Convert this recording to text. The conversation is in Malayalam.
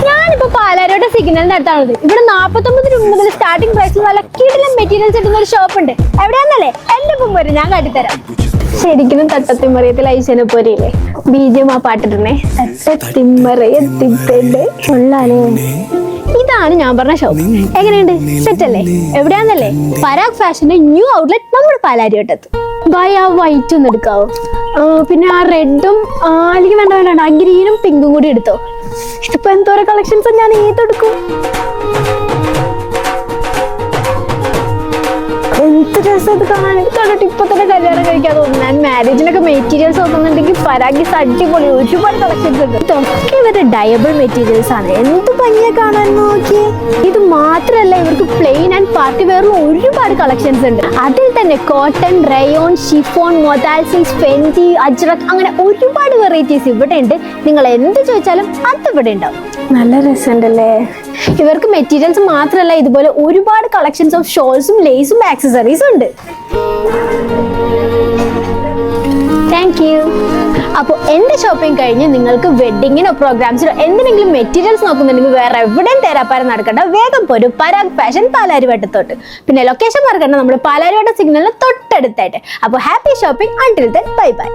ഞാനിപ്പോ പാലാരോടെ സിഗ്നലിന്റെ അടുത്താണത്. ഇവിടെ 49 രൂപ മുതൽ സ്റ്റാർട്ടിംഗ് പ്രൈസിൽ നല്ല കിടിലൻ മെറ്റീരിയൽസ് കിട്ടുന്ന ഒരു ഷോപ്പ് ഉണ്ട്. എവിടെയാന്നല്ലേ? എന്റെ ഒപ്പം വരും, ഞാൻ കാട്ടിത്തരാം. ശരിക്കും തട്ടത്തിമറിയത്തിൽ ഐശ്വര്യ പോരില്ലേ ബീജം ആ പാട്ടിട്ടുണ്ടേ. തട്ടത്തിമറിയത്തിപ്പേന്റെ ചൊല്ലാനേ. ഇതാണ് ഞാൻ പറഞ്ഞ ഷോപ്പ്. എങ്ങനെയുണ്ട്? സെറ്റ് അല്ലേ? എവിടെയാന്നല്ലേ? പരാഗ് ഫാഷന്റെ ന്യൂ ഔട്ട്ലെറ്റ് നമ്മുടെ പാലാരിവട്ടത്ത്. ബൈ ആ വൈറ്റ് ഒന്ന് എടുക്കാവോ? പിന്നെ ആ റെഡും അല്ലെങ്കിൽ വേണ്ട ആ ഗ്രീനും പിങ്കും കൂടി എടുത്തോ. ഇതിപ്പോ എന്തോരം കളക്ഷൻസ്, ഞാൻ ഏതെടുക്കും? എന്ത് രസം ഇത് കാണാൻ. കണ്ടിട്ട് ഇപ്പൊ തന്നെ കല്യാണം കഴിക്കാൻ തോന്നുന്നു. ഞാൻ മാരേജിനൊക്കെ മെറ്റീരിയൽസ് നോക്കുന്നുണ്ടെങ്കിൽ പരാഗീസ് അടിപൊളി ഒരുപാട് കളക്ഷൻസ് ഉണ്ട്. ഇതൊക്കെ ഇവരുടെ ഡയബിൾ മെറ്റീരിയൽസ് ആണ്. എന്ത് ഭംഗിയെ കാണാൻ നോക്കി. ഇത് മാത്രല്ല, ഇവർക്ക് പ്ലെയിൻ ആൻഡ് പാർട്ടി വെയറിലും ഒരുപാട് കളക്ഷൻസ് ഉണ്ട്. അതിൽ തന്നെ cotton, rayon, chiffon, modal silk, ഫെൻറ്റി, അജ്രക് അങ്ങനെ ഒരുപാട് വെറൈറ്റീസ് ഇവിടെ ഉണ്ട്. നിങ്ങൾ എന്ത് ചോദിച്ചാലും അത് ഇവിടെ ഉണ്ടാവും. നല്ല രസമുണ്ടല്ലേ? ഇവർക്ക് മെറ്റീരിയൽസ് മാത്രമല്ല, ഇതുപോലെ ഒരുപാട് കളക്ഷൻസ് ഓഫ് ഷോൾസും ലേസും ആക്സസറീസും ഉണ്ട്. Thank you. അപ്പോൾ എന്റെ ഷോപ്പിംഗ് കഴിഞ്ഞ് നിങ്ങൾക്ക് വെഡിങ്ങിനോ പ്രോഗ്രാംസിനോ എന്തിനെങ്കിലും മെറ്റീരിയൽസ് നോക്കുന്നുണ്ടെങ്കിൽ വേറെ എവിടെയും തേരാപ്പാരം നടക്കണ്ട. വേഗം പോരും പരാഗ് ഫാഷൻ പാലാരിവട്ടത്തോട്ട്. പിന്നെ ലൊക്കേഷൻ മറക്കണ്ട, നമ്മുടെ പാലാരിവട്ടം സിഗ്നലിന് തൊട്ടടുത്തായിട്ട്. അപ്പോൾ happy shopping. Until then bye bye.